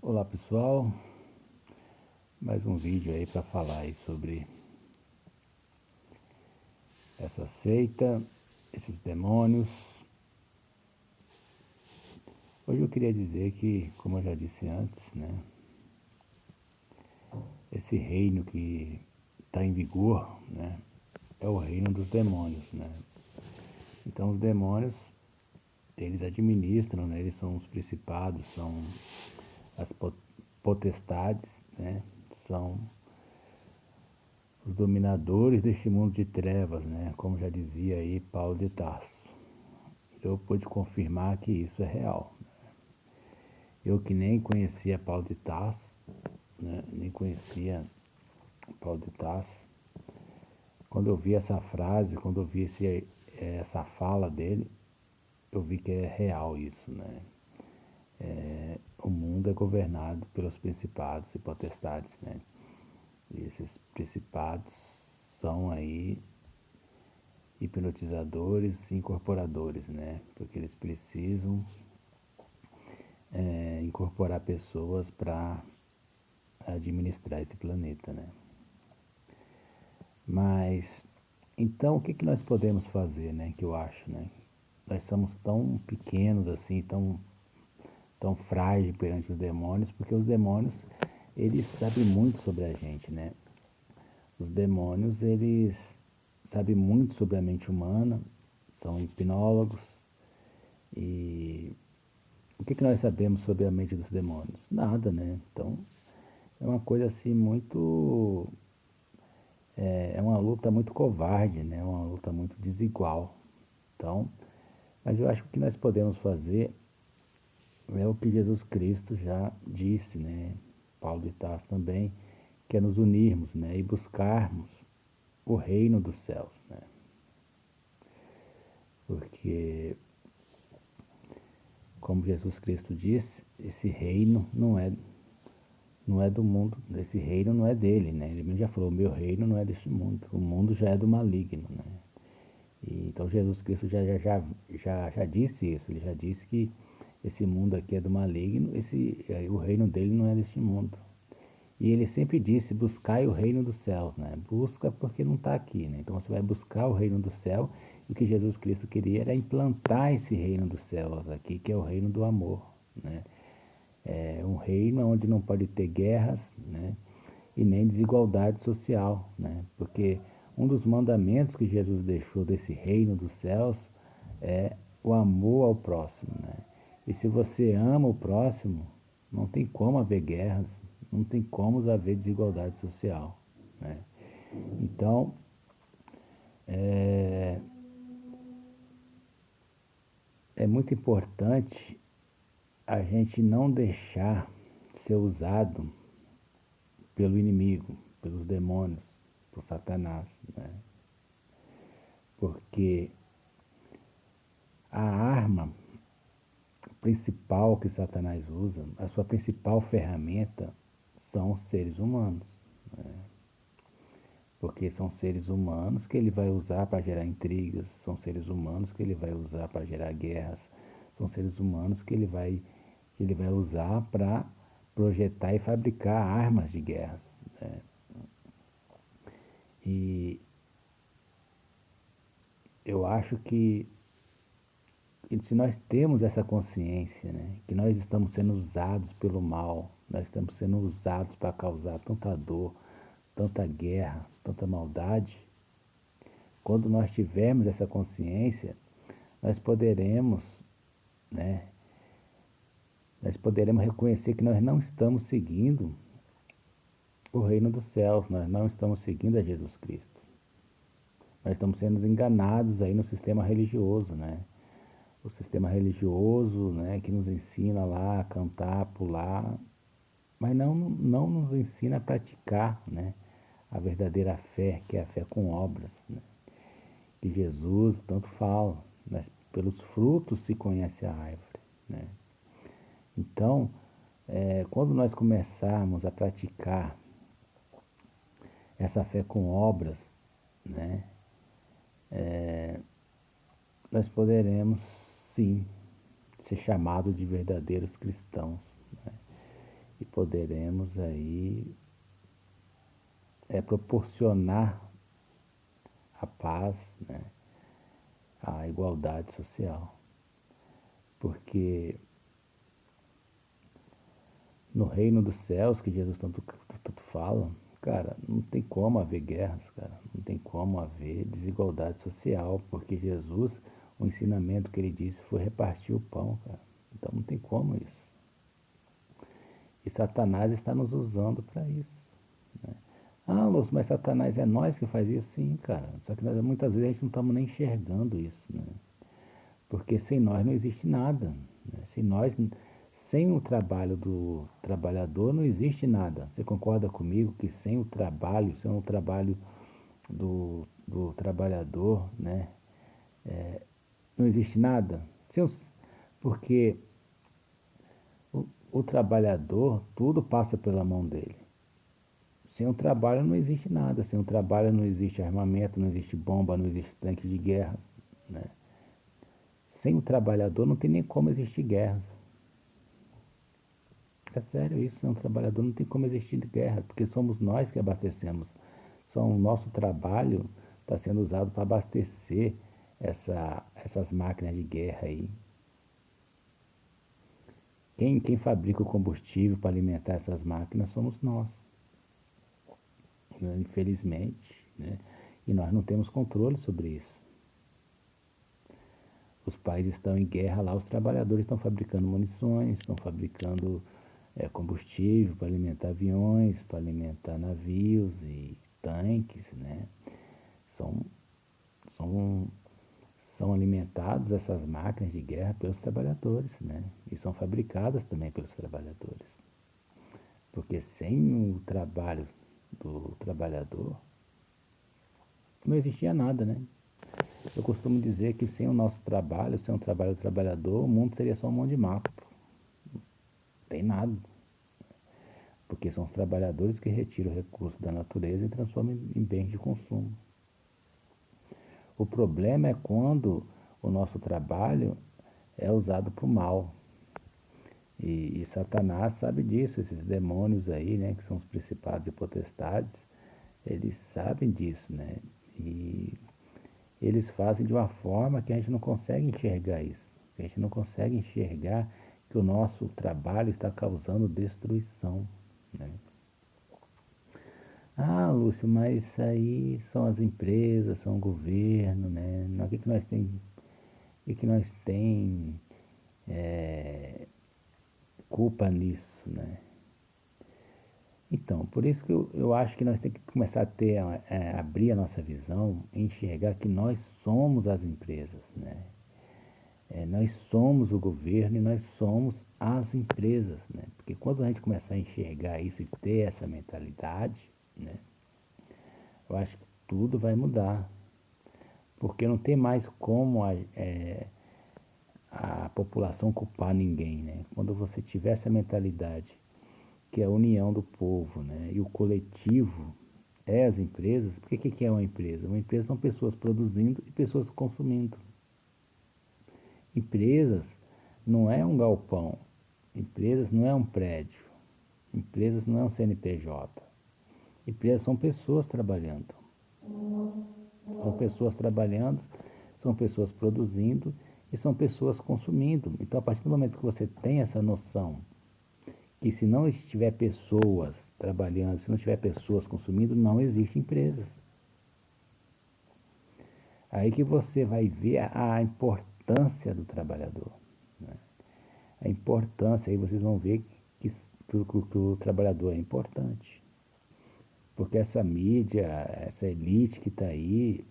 Olá pessoal, mais um vídeo aí para falar aí sobre essa seita, esses demônios. Hoje eu queria dizer que, como eu já disse antes, né, esse reino que está em vigor, né, é o reino dos demônios, né. Então os demônios, eles administram, né, eles são os principados, são as potestades, né, são os dominadores deste mundo de trevas, né, como já dizia aí Paulo de Tarso. Eu pude confirmar que isso é real. Eu que nem conhecia Paulo de Tarso, né, nem conhecia Paulo de Tarso, quando eu vi essa frase, quando eu vi essa fala dele, eu vi que é real isso, né? O mundo é governado pelos principados e potestades, né? E esses principados são aí hipnotizadores e incorporadores, né? Porque eles precisam incorporar pessoas para administrar esse planeta, né? Mas, então, o que que nós podemos fazer, né? Que eu acho, né? Nós somos tão pequenos assim, tão frágeis perante os demônios, porque os demônios, eles sabem muito sobre a gente, né? Os demônios, eles sabem muito sobre a mente humana, são hipnólogos. E o que que nós sabemos sobre a mente dos demônios? Nada, né? Então, é uma coisa assim muito... É uma luta muito covarde, né? É uma luta muito desigual. Então, mas eu acho que o que nós podemos fazer é o que Jesus Cristo já disse, né? Paulo de Tarso também, que é nos unirmos, né? E buscarmos o reino dos céus, né? Porque, como Jesus Cristo disse, esse reino não é do mundo, esse reino não é dele, né? Ele já falou, meu reino não é deste mundo, o mundo já é do maligno, né? E, então Jesus Cristo já disse isso, ele já disse que esse mundo aqui é do maligno, o reino dele não é deste mundo. E ele sempre disse, buscai o reino dos céus, né? Busca porque não está aqui, né? Então você vai buscar o reino do céu, e o que Jesus Cristo queria era implantar esse reino dos céus aqui, que é o reino do amor, né? É um reino onde não pode ter guerras, né? E nem desigualdade social, né? Porque um dos mandamentos que Jesus deixou desse reino dos céus é o amor ao próximo, né? E se você ama o próximo, não tem como haver guerras, não tem como haver desigualdade social, né? Então, é, é muito importante a gente não deixar ser usado pelo inimigo, pelos demônios, por Satanás, né? Porque a arma principal que Satanás usa, a sua principal ferramenta, são os seres humanos, né? Porque são seres humanos que ele vai usar para gerar intrigas, são seres humanos que ele vai usar para gerar guerras, são seres humanos que ele vai usar para projetar e fabricar armas de guerras, né? E eu acho que se nós temos essa consciência, né, que nós estamos sendo usados pelo mal, nós estamos sendo usados para causar tanta dor, tanta guerra, tanta maldade, quando nós tivermos essa consciência, nós poderemos, né, nós poderemos reconhecer que nós não estamos seguindo o reino dos céus, nós não estamos seguindo a Jesus Cristo. Nós estamos sendo enganados aí no sistema religioso, né? O sistema religioso, né, que nos ensina lá a cantar, a pular, mas não nos ensina a praticar, né, a verdadeira fé, que é a fé com obras, né, que Jesus tanto fala, mas pelos frutos se conhece a árvore, né. Então, quando nós começarmos a praticar essa fé com obras, né, nós poderemos sim ser chamados de verdadeiros cristãos, né? e poderemos aí proporcionar a paz, né, a igualdade social. Porque no reino dos céus, que Jesus tanto fala, cara, não tem como haver guerras, cara, não tem como haver desigualdade social, porque Jesus, o ensinamento que ele disse foi repartir o pão, cara. Então não tem como isso. E Satanás está nos usando para isso, né? Ah, Lúcio, mas Satanás é nós que faz isso? Sim, cara. Só que muitas vezes a gente não estamos nem enxergando isso, né? Porque sem nós não existe nada, né? Sem o trabalho do trabalhador não existe nada. Você concorda comigo que sem o trabalho do trabalhador, né, não existe nada? Porque o trabalhador, tudo passa pela mão dele. Sem o trabalho não existe nada. Sem o trabalho não existe armamento, não existe bomba, não existe tanque de guerra, né? Sem o trabalhador não tem nem como existir guerras. É sério isso, sem um trabalhador não tem como existir guerra, porque somos nós que abastecemos. Só o nosso trabalho está sendo usado para abastecer essas máquinas de guerra aí. Quem fabrica o combustível para alimentar essas máquinas somos nós, né? Infelizmente, né? E nós não temos controle sobre isso. Os países estão em guerra lá, os trabalhadores estão fabricando munições, estão fabricando combustível para alimentar aviões, para alimentar navios e tanques, né? São, são, são alimentados essas máquinas de guerra pelos trabalhadores, né? E são fabricadas também pelos trabalhadores. Porque sem o trabalho do trabalhador, não existia nada, né? Eu costumo dizer que sem o nosso trabalho, sem o trabalho do trabalhador, o mundo seria só um monte de mato. Não tem nada. Porque são os trabalhadores que retiram o recurso da natureza e transformam em bens de consumo. O problema é quando o nosso trabalho é usado para o mal. E Satanás sabe disso, esses demônios aí, né, que são os principados e potestades, eles sabem disso, né? E eles fazem de uma forma que a gente não consegue enxergar isso. A gente não consegue enxergar que o nosso trabalho está causando destruição, né? Ah, Lúcio, mas isso aí são as empresas, são o governo, né? O que nós tem culpa nisso, né? Então, por isso que eu acho que nós temos que começar a ter, abrir a nossa visão e enxergar que nós somos as empresas, né? Nós somos o governo e nós somos as empresas, né? Porque quando a gente começar a enxergar isso e ter essa mentalidade, né? Eu acho que tudo vai mudar. Porque não tem mais como a população culpar ninguém, né? Quando você tiver essa mentalidade que é a união do povo, né? E o coletivo é as empresas. Porque que é uma empresa? Uma empresa são pessoas produzindo e pessoas consumindo. Empresas não é um galpão, empresas não é um prédio, empresas não é um CNPJ. Empresas são pessoas trabalhando. São pessoas trabalhando, são pessoas produzindo e são pessoas consumindo. Então, a partir do momento que você tem essa noção que se não estiver pessoas trabalhando, se não tiver pessoas consumindo, não existe empresas. Aí que você vai ver a importância do trabalhador, né? A importância, aí vocês vão ver que o trabalhador é importante. Porque essa mídia, essa elite que está aí,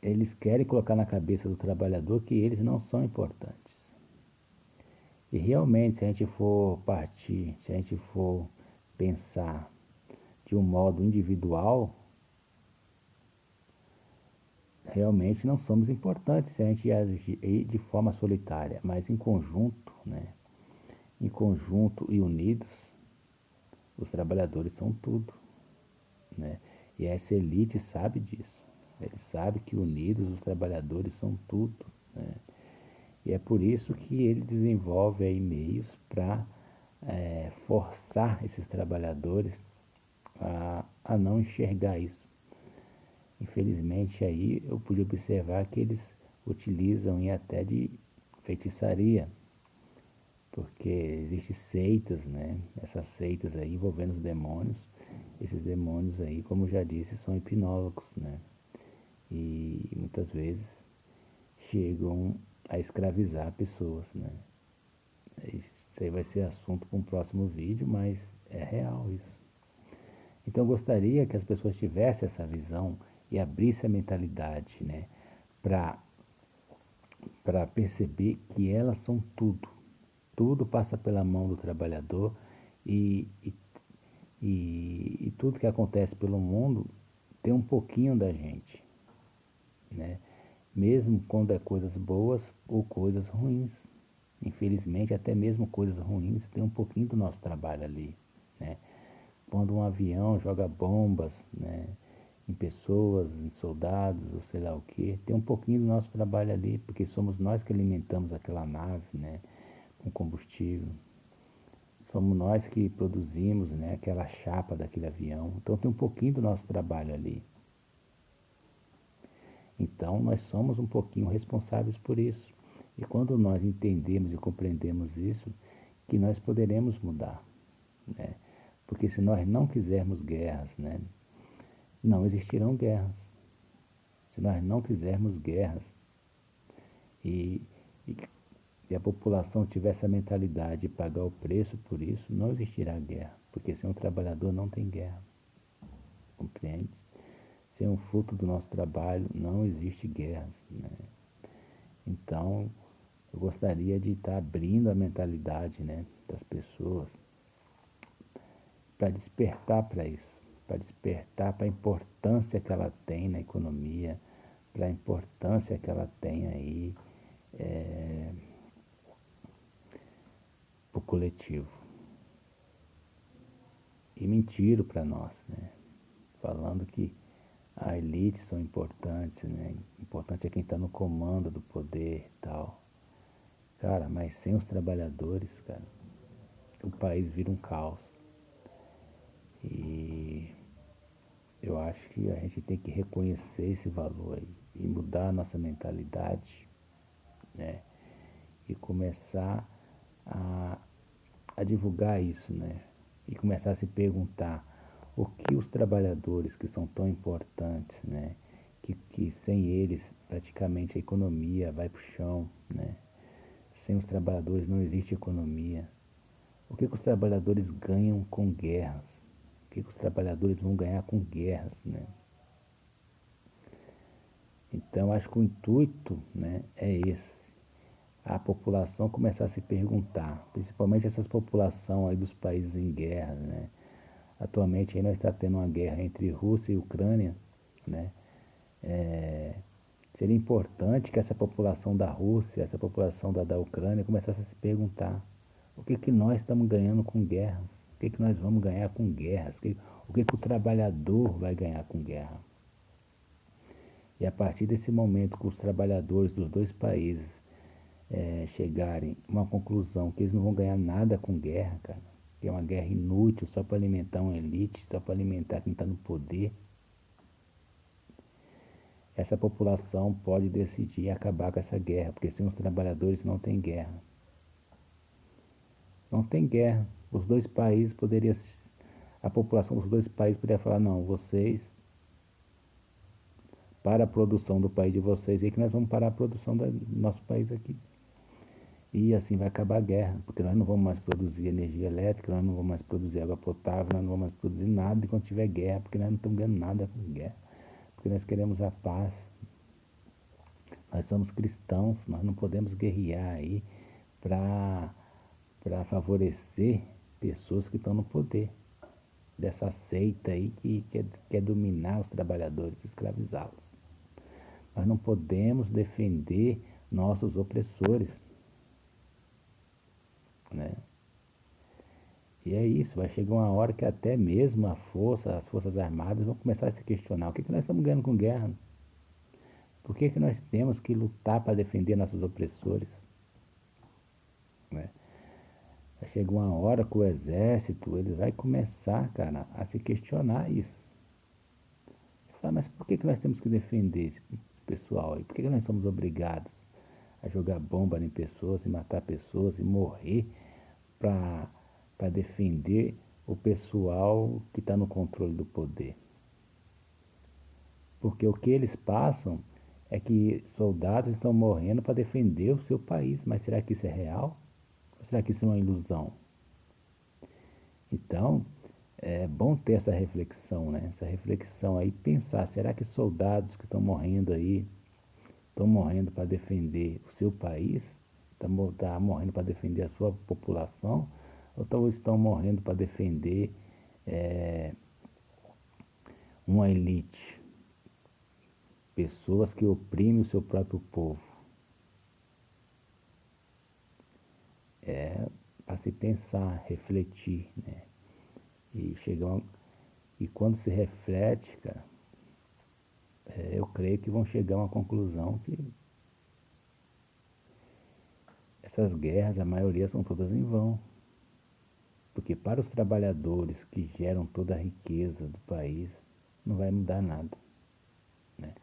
eles querem colocar na cabeça do trabalhador que eles não são importantes. E realmente, se a gente for partir, se a gente for pensar de um modo individual, realmente não somos importantes se a gente agir de forma solitária, mas em conjunto, né? Em conjunto e unidos, os trabalhadores são tudo, né? E essa elite sabe disso. Ele sabe que unidos os trabalhadores são tudo, né? E é por isso que ele desenvolve aí meios para forçar esses trabalhadores a não enxergar isso. Infelizmente aí eu pude observar que eles utilizam e até de feitiçaria, porque existem seitas, né? Essas seitas aí envolvendo os demônios. Esses demônios aí, como eu já disse, são hipnólogos, né? E muitas vezes chegam a escravizar pessoas, né? Isso aí vai ser assunto para um próximo vídeo, mas é real isso. Então eu gostaria que as pessoas tivessem essa visão e abrissem a mentalidade, né? Para perceber que elas são tudo. Tudo passa pela mão do trabalhador e, e, e tudo que acontece pelo mundo tem um pouquinho da gente, né? Mesmo quando é coisas boas ou coisas ruins. Infelizmente, até mesmo coisas ruins tem um pouquinho do nosso trabalho ali, né? Quando um avião joga bombas, né, em pessoas, em soldados, ou sei lá o que, tem um pouquinho do nosso trabalho ali, porque somos nós que alimentamos aquela nave, né, com combustível. Somos nós que produzimos, né, aquela chapa daquele avião. Então tem um pouquinho do nosso trabalho ali. Então nós somos um pouquinho responsáveis por isso. E quando nós entendemos e compreendemos isso, que nós poderemos mudar, né? Porque se nós não quisermos guerras, né, não existirão guerras. Se nós não quisermos guerras e, e, e a população tiver essa mentalidade de pagar o preço por isso, não existirá guerra. Porque sem um trabalhador não tem guerra. Compreende? Sem um fruto do nosso trabalho não existe guerra, né? Então, eu gostaria de estar abrindo a mentalidade, né, das pessoas para despertar para isso, para despertar para a importância que ela tem na economia, para a importância que ela tem aí para o coletivo. E mentiram para nós, né? Falando que a elite são importantes, né? Importante é quem está no comando do poder e tal. Cara, mas sem os trabalhadores, cara, o país vira um caos. E eu acho que a gente tem que reconhecer esse valor aí e mudar a nossa mentalidade, né? E começar a, a divulgar isso, né? E começar a se perguntar o que os trabalhadores que são tão importantes, né? Que sem eles praticamente a economia vai para o chão, né? Sem os trabalhadores não existe economia. O que os trabalhadores ganham com guerras? O que os trabalhadores vão ganhar com guerras, né? Então, acho que o intuito, né, é esse. A população começar a se perguntar, principalmente essas populações aí dos países em guerra, né? Atualmente aí nós está tendo uma guerra entre Rússia e Ucrânia, né? Seria importante que essa população da Rússia, essa população da Ucrânia começasse a se perguntar o que que nós estamos ganhando com guerras, o que que nós vamos ganhar com guerras, o que que o trabalhador vai ganhar com guerra. E a partir desse momento que os trabalhadores dos dois países chegarem a uma conclusão que eles não vão ganhar nada com guerra, cara, que é uma guerra inútil só para alimentar uma elite, só para alimentar quem está no poder, essa população pode decidir acabar com essa guerra, porque sem os trabalhadores não tem guerra. Não tem guerra. Os dois países poderiam, a população dos dois países poderia falar, não, vocês, para a produção do país de vocês, aí que nós vamos parar a produção do nosso país aqui. E assim vai acabar a guerra, porque nós não vamos mais produzir energia elétrica, nós não vamos mais produzir água potável, nós não vamos mais produzir nada enquanto tiver guerra, porque nós não estamos ganhando nada com guerra, porque nós queremos a paz. Nós somos cristãos, nós não podemos guerrear aí para favorecer pessoas que estão no poder, dessa seita aí que quer dominar os trabalhadores, escravizá-los. Nós não podemos defender nossos opressores, né? E é isso, vai chegar uma hora que até mesmo as forças armadas vão começar a se questionar, o que nós estamos ganhando com guerra? Por que nós temos que lutar para defender nossos opressores, né? Vai chega uma hora que o exército, ele vai começar, cara, a se questionar isso. Fala, mas por que nós temos que defender esse pessoal aí? Por que nós somos obrigados a jogar bomba em pessoas e matar pessoas e morrer para defender o pessoal que está no controle do poder? Porque o que eles passam é que soldados estão morrendo para defender o seu país. Mas será que isso é real? Ou será que isso é uma ilusão? Então, é bom ter essa reflexão, né? Essa reflexão aí, pensar, será que soldados que estão morrendo aí, estão morrendo para defender o seu país? Estão morrendo para defender a sua população? Ou estão morrendo para defender uma elite? Pessoas que oprimem o seu próprio povo. É para se pensar, refletir, né? E e quando se reflete, cara, eu creio que vão chegar a uma conclusão que essas guerras, a maioria são todas em vão. Porque para os trabalhadores que geram toda a riqueza do país, não vai mudar nada, né?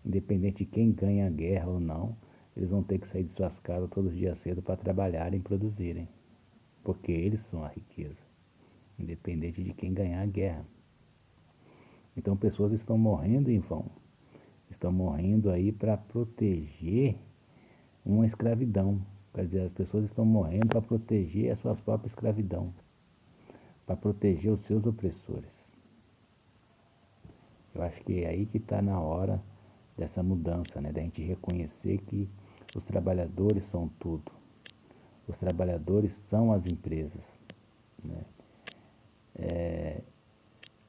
Independente de quem ganha a guerra ou não, eles vão ter que sair de suas casas todos os dias cedo para trabalharem e produzirem. Porque eles são a riqueza, independente de quem ganhar a guerra. Então pessoas estão morrendo em vão. Estão morrendo aí para proteger uma escravidão. Quer dizer, as pessoas estão morrendo para proteger a sua própria escravidão, para proteger os seus opressores. Eu acho que é aí que está na hora dessa mudança, né? Da gente reconhecer que os trabalhadores são tudo. Os trabalhadores são as empresas, né?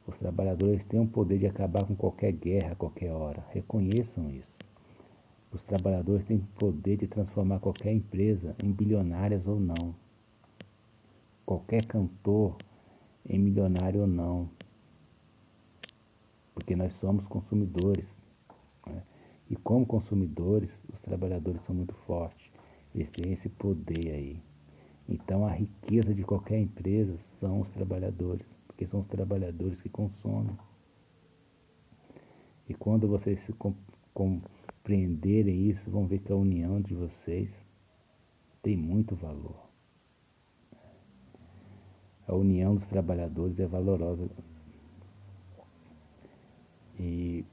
Os trabalhadores têm o poder de acabar com qualquer guerra a qualquer hora. Reconheçam isso. Os trabalhadores têm o poder de transformar qualquer empresa em bilionárias ou não. Qualquer cantor em milionário ou não. Porque nós somos consumidores, né? E como consumidores, os trabalhadores são muito fortes. Eles têm esse poder aí. Então a riqueza de qualquer empresa são os trabalhadores, porque são os trabalhadores que consomem. E quando vocês se compreenderem isso, vão ver que a união de vocês tem muito valor. A união dos trabalhadores é valorosa. E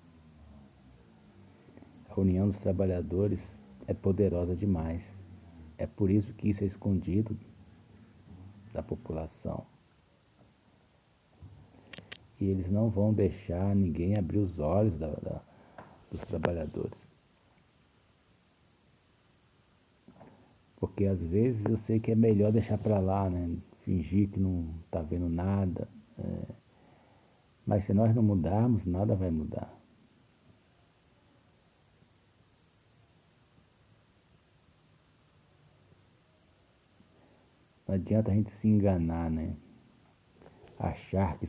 a união dos trabalhadores é poderosa demais. É por isso que isso é escondido da população. E eles não vão deixar ninguém abrir os olhos dos trabalhadores. Porque às vezes eu sei que é melhor deixar para lá, né? Fingir que não está vendo nada. Mas se nós não mudarmos, nada vai mudar. Não adianta a gente se enganar, né? Achar que